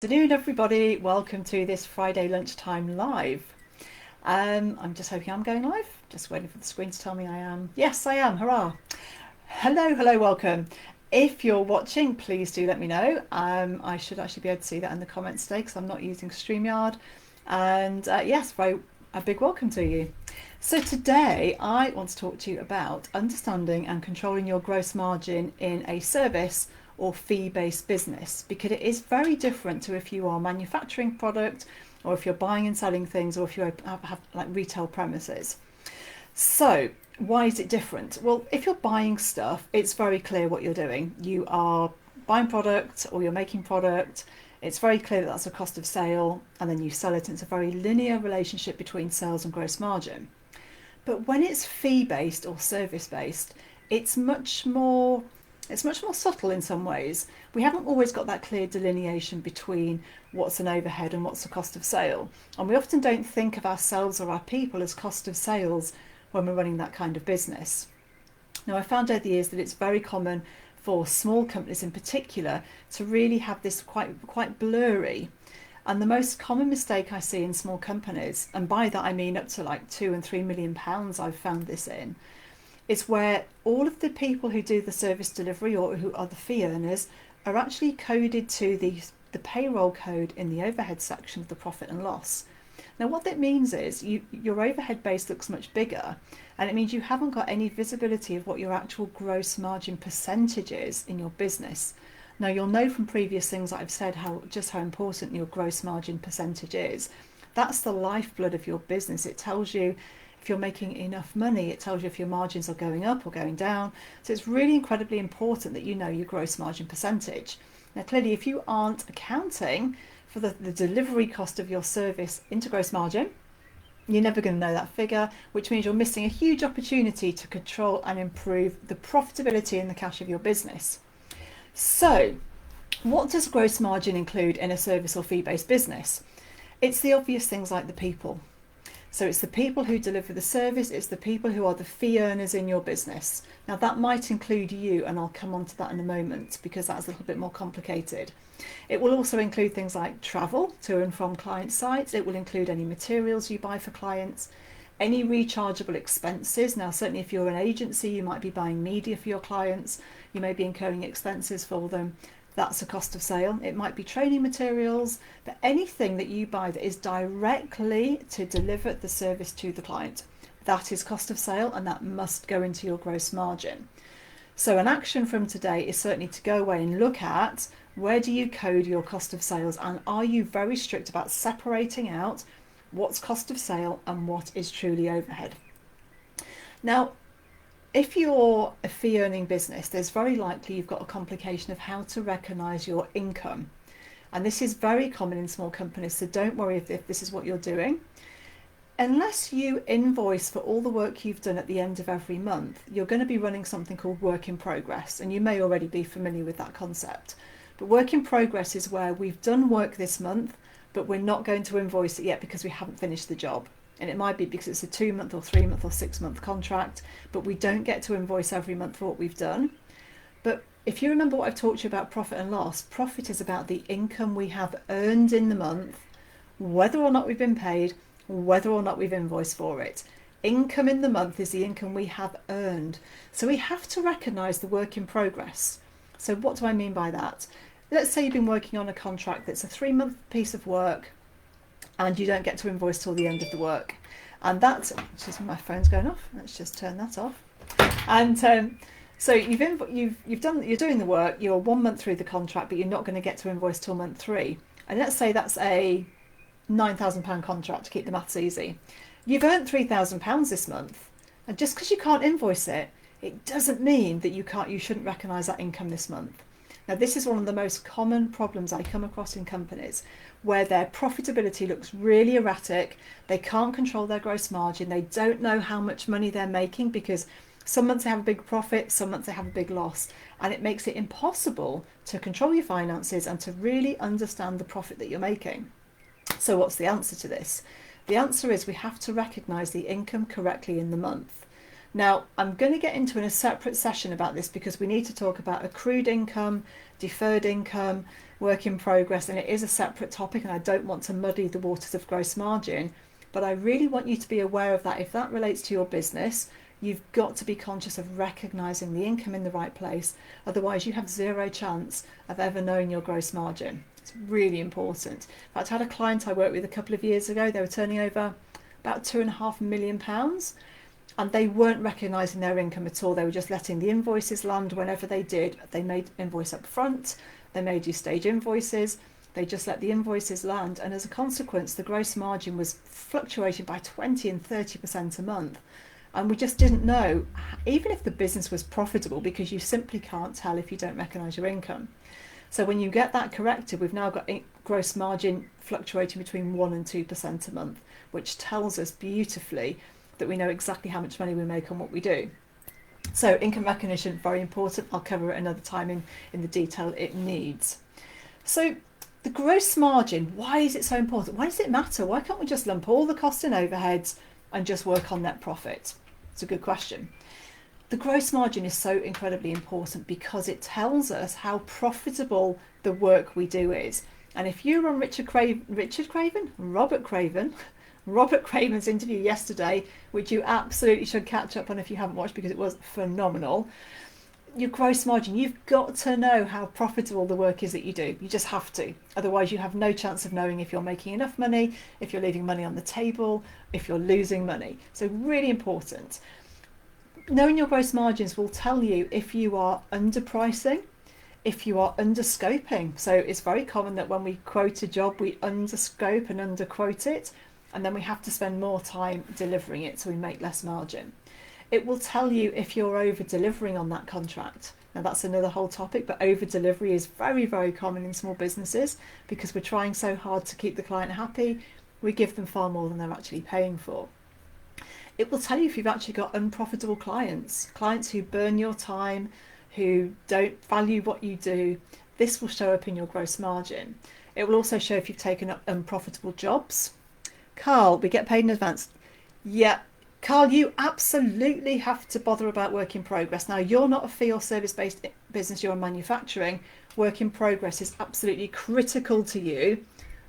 Afternoon, everybody. Welcome to this Friday lunchtime live. I'm just hoping I'm going live. Just waiting for the screen to tell me I am. Yes, I am. Hurrah! Hello, welcome. If you're watching, please do let me know. I should actually be able to see that in the comments today because I'm not using StreamYard. And yes, a big welcome to you. So today I want to talk to you about understanding and controlling your gross margin in a service or fee-based business, because it is very different to if you are manufacturing product or if you're buying and selling things or if you have like retail premises. So why is it different? Well, if you're buying stuff, it's very clear what you're doing. You are buying product or you're making product. It's very clear that that's a cost of sale, and then you sell it, and it's a very linear relationship between sales and gross margin. But when it's fee-based or service-based, it's much more subtle in some ways. We haven't always got that clear delineation between what's an overhead and what's the cost of sale. And we often don't think of ourselves or our people as cost of sales when we're running that kind of business. Now, I found over the years that it's very common for small companies in particular to really have this quite blurry. And the most common mistake I see in small companies, and by that I mean up to like £2 and £3 million, I've found this in, is where all of the people who do the service delivery or who are the fee earners are actually coded to the payroll code in the overhead section of the profit and loss. Now what that means is your overhead base looks much bigger, and it means you haven't got any visibility of what your actual gross margin percentage is in your business. Now you'll know from previous things that I've said how important your gross margin percentage is. That's the lifeblood of your business. It tells you if you're making enough money, it tells you if your margins are going up or going down. So it's really incredibly important that you know your gross margin percentage. Now clearly if you aren't accounting for the delivery cost of your service into gross margin, you're never going to know that figure, which means you're missing a huge opportunity to control and improve the profitability and the cash of your business. So what does gross margin include in a service or fee-based business? It's the obvious things like the people. So it's the people who deliver the service, it's the people who are the fee earners in your business. Now that might include you, and I'll come on to that in a moment because that's a little bit more complicated. It will also include things like travel to and from client sites. It will include any materials you buy for clients, any rechargeable expenses. Now certainly if you're an agency, you might be buying media for your clients, you may be incurring expenses for them. That's a cost of sale. It might be training materials, but anything that you buy that is directly to deliver the service to the client, that is cost of sale, and that must go into your gross margin. So an action from today is certainly to go away and look at where do you code your cost of sales, and are you very strict about separating out what's cost of sale and what is truly overhead. Now, if you're a fee earning business, there's very likely you've got a complication of how to recognise your income. And this is very common in small companies, so don't worry if this is what you're doing. Unless you invoice for all the work you've done at the end of every month, you're going to be running something called work in progress, and you may already be familiar with that concept. But work in progress is where we've done work this month, but we're not going to invoice it yet because we haven't finished the job. And it might be because it's a 2-month or 3-month or 6-month contract, but we don't get to invoice every month for what we've done. But if you remember what I've talked to you about profit and loss, profit is about the income we have earned in the month, whether or not we've been paid, whether or not we've invoiced for it. Income in the month is the income we have earned. So we have to recognise the work in progress. So what do I mean by that? Let's say you've been working on a contract that's a 3-month piece of work, and you don't get to invoice till the end of the work, and that's just my phone's going off. Let's just turn that off. And so you're doing the work. You're 1 month through the contract, but you're not going to get to invoice till month 3. And let's say that's a £9,000 contract to keep the maths easy. You've earned £3,000 this month, and just because you can't invoice it, it doesn't mean that you shouldn't recognise that income this month. Now this is one of the most common problems I come across in companies, where their profitability looks really erratic. They can't control their gross margin. They don't know how much money they're making because some months they have a big profit, some months they have a big loss, and it makes it impossible to control your finances and to really understand the profit that you're making. So what's the answer to this? The answer is we have to recognise the income correctly in the month. Now, I'm going to get into in a separate session about this because we need to talk about accrued income, deferred income, work in progress, and it is a separate topic, and I don't want to muddy the waters of gross margin, but I really want you to be aware of that. If that relates to your business, you've got to be conscious of recognizing the income in the right place. Otherwise, you have zero chance of ever knowing your gross margin. It's really important. In fact, I had a client I worked with a couple of years ago. They were turning over about £2.5 million, and they weren't recognizing their income at all. They were just letting the invoices land whenever they did. They made invoice up front. They made you stage invoices. They just let the invoices land, and as a consequence, the gross margin was fluctuating by 20 and 30% a month. And we just didn't know, even if the business was profitable, because you simply can't tell if you don't recognise your income. So when you get that corrected, we've now got gross margin fluctuating between 1 and 2% a month, which tells us beautifully that we know exactly how much money we make on what we do. So income recognition, very important. I'll cover it another time in the detail it needs. So the gross margin, why is it so important? Why does it matter? Why can't we just lump all the costs and overheads and just work on net profit? It's a good question. The gross margin is so incredibly important because it tells us how profitable the work we do is. And if you were on Robert Craven's interview yesterday, which you absolutely should catch up on if you haven't watched because it was phenomenal, your gross margin, you've got to know how profitable the work is that you do. You just have to. Otherwise, you have no chance of knowing if you're making enough money, if you're leaving money on the table, if you're losing money. So really important. Knowing your gross margins will tell you if you are underpricing, if you are underscoping. So it's very common that when we quote a job, we underscope and underquote it, and then we have to spend more time delivering it, so we make less margin. It will tell you if you're over delivering on that contract. Now that's another whole topic, but over delivery is very, very common in small businesses because we're trying so hard to keep the client happy. We give them far more than they're actually paying for. It will tell you if you've actually got unprofitable clients who burn your time, who don't value what you do. This will show up in your gross margin. It will also show if you've taken up unprofitable jobs. Carl, we get paid in advance. Yeah, Carl, you absolutely have to bother about work in progress. Now, you're not a fee or service based business, you're manufacturing. Work in progress is absolutely critical to you.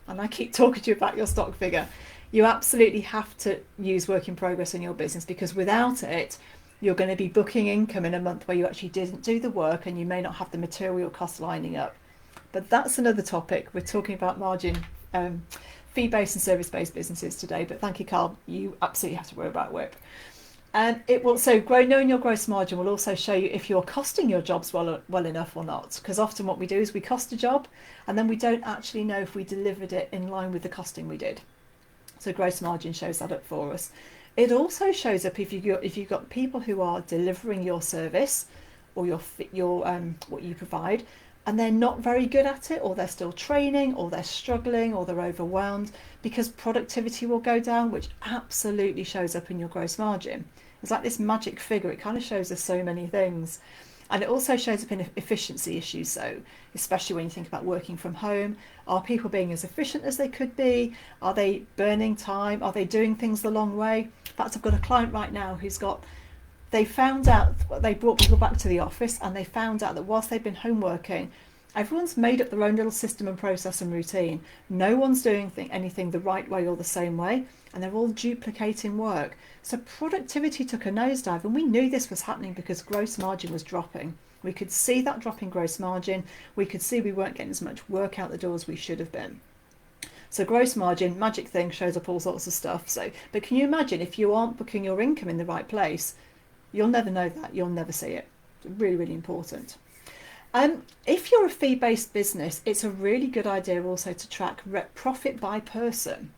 And I keep talking to you about your stock figure. You absolutely have to use work in progress in your business, because without it, you're going to be booking income in a month where you actually didn't do the work and you may not have the material costs lining up. But that's another topic. We're talking about margin, fee-based and service-based businesses today. But thank you, Carl. You absolutely have to worry about work. And it will, so knowing your gross margin will also show you if you're costing your jobs well enough or not. Because often what we do is we cost a job and then we don't actually know if we delivered it in line with the costing we did. So gross margin shows that up for us. It also shows up if you've got people who are delivering your service or your what you provide, and they're not very good at it, or they're still training, or they're struggling, or they're overwhelmed, because productivity will go down, which absolutely shows up in your gross margin. It's like this magic figure. It kind of shows us so many things. And it also shows up in efficiency issues, so especially when you think about working from home. Are people being as efficient as they could be? Are they burning time? Are they doing things the long way? In fact, I've got a client right now they found out, they brought people back to the office and they found out that whilst they've been home working, everyone's made up their own little system and process and routine. No one's doing anything the right way or the same way, and they're all duplicating work. So productivity took a nosedive, and we knew this was happening because gross margin was dropping. We could see that drop in gross margin. We could see we weren't getting as much work out the door as we should have been. So gross margin, magic thing, shows up all sorts of stuff. But can you imagine if you aren't booking your income in the right place? You'll never know that. You'll never see it. It's really, really important. If you're a fee-based business, it's a really good idea also to track profit by person.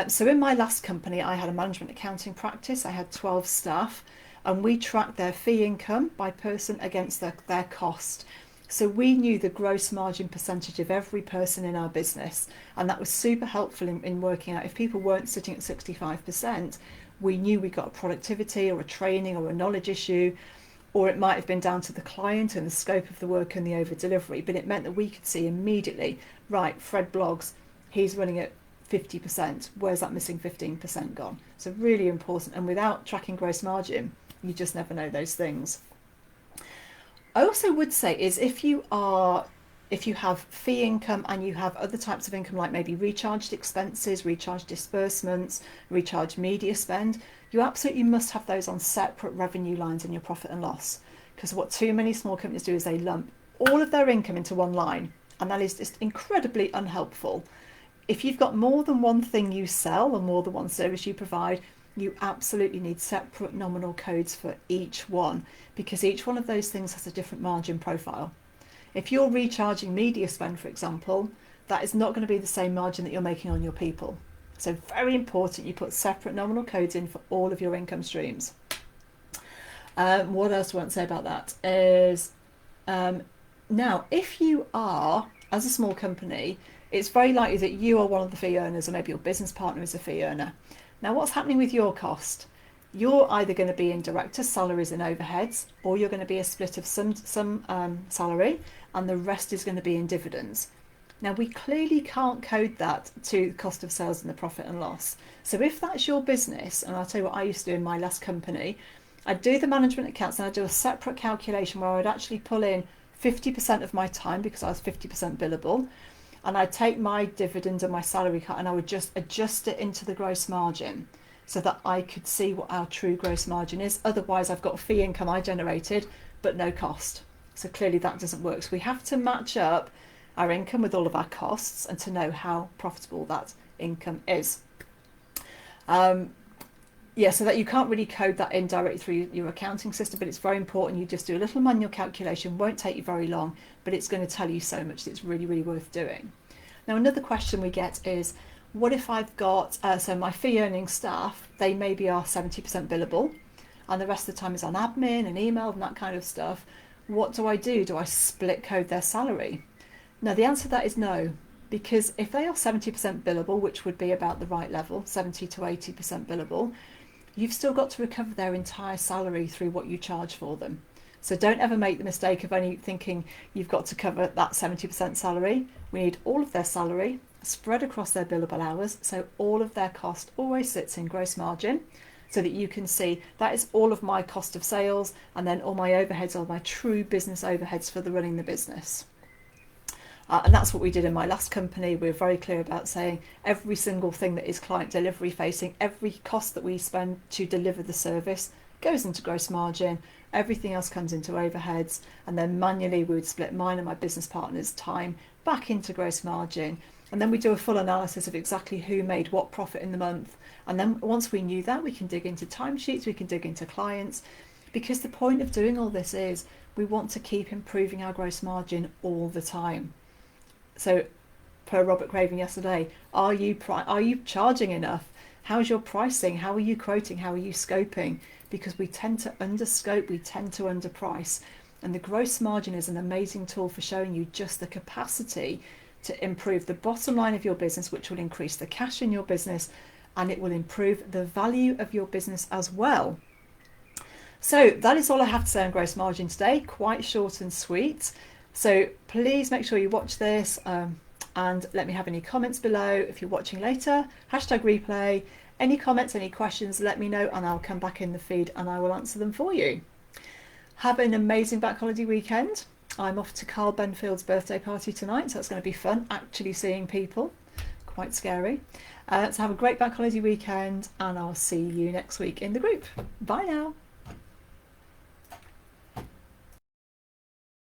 So in my last company, I had a management accounting practice. I had 12 staff, and we tracked their fee income by person against their cost. So we knew the gross margin percentage of every person in our business, and that was super helpful in working out if people weren't sitting at 65%, we knew we got a productivity or a training or a knowledge issue, or it might have been down to the client and the scope of the work and the over delivery. But it meant that we could see immediately, right, Fred Blogs, he's running at 50%. Where's that missing 15% gone? So really important. And without tracking gross margin, you just never know those things. I also would say is if you are if you have fee income and you have other types of income like maybe recharged expenses, recharged disbursements, recharged media spend, you absolutely must have those on separate revenue lines in your profit and loss. Because what too many small companies do is they lump all of their income into one line, and that is just incredibly unhelpful. If you've got more than one thing you sell or more than one service you provide, you absolutely need separate nominal codes for each one, because each one of those things has a different margin profile. If you're recharging media spend, for example, that is not going to be the same margin that you're making on your people. So very important you put separate nominal codes in for all of your income streams. What else do I want to say about that is, now, if you are, as a small company, it's very likely that you are one of the fee earners, or maybe your business partner is a fee earner. Now, what's happening with your cost? You're either going to be in directors' salaries and overheads, or you're going to be a split of some salary, and the rest is going to be in dividends. Now, we clearly can't code that to cost of sales and the profit and loss. So if that's your business, and I'll tell you what I used to do in my last company, I'd do the management accounts and I'd do a separate calculation where I'd actually pull in 50% of my time because I was 50% billable, and I'd take my dividend and my salary cut and I would just adjust it into the gross margin so that I could see what our true gross margin is. Otherwise, I've got fee income I generated, but no cost. So clearly that doesn't work. So we have to match up our income with all of our costs and to know how profitable that income is. So that you can't really code that in directly through your accounting system, but it's very important you just do a little manual calculation. Won't take you very long, but it's going to tell you so much that it's really, really worth doing. Now, another question we get is, what if I've got, so my fee earning staff, they maybe are 70% billable and the rest of the time is on admin and email and that kind of stuff. What do I do? Do I split code their salary? Now, the answer to that is no, because if they are 70% billable, which would be about the right level, 70 to 80% billable, you've still got to recover their entire salary through what you charge for them. So don't ever make the mistake of only thinking you've got to cover that 70% salary. We need all of their salary spread across their billable hours, so all of their cost always sits in gross margin, so that you can see that is all of my cost of sales, and then all my overheads are my true business overheads for the running the business. And that's what we did in my last company. We're very clear about saying every single thing that is client delivery facing, every cost that we spend to deliver the service goes into gross margin, everything else comes into overheads, and then manually we would split mine and my business partner's time back into gross margin. And then we do a full analysis of exactly who made what profit in the month. And then once we knew that, we can dig into timesheets, we can dig into clients, because the point of doing all this is we want to keep improving our gross margin all the time. So per Robert Craven yesterday, are you charging enough? How's your pricing? How are you quoting? How are you scoping? Because we tend to underscope, we tend to underprice. And the gross margin is an amazing tool for showing you just the capacity to improve the bottom line of your business, which will increase the cash in your business, and it will improve the value of your business as well. So that is all I have to say on gross margin today, quite short and sweet. So please make sure you watch this and let me have any comments below. If you're watching later, #replay, any comments, any questions, let me know and I'll come back in the feed and I will answer them for you. Have an amazing bank holiday weekend. I'm off to Carl Benfield's birthday party tonight, so it's going to be fun actually seeing people. Quite scary. So have a great bank holiday weekend and I'll see you next week in the group. Bye now.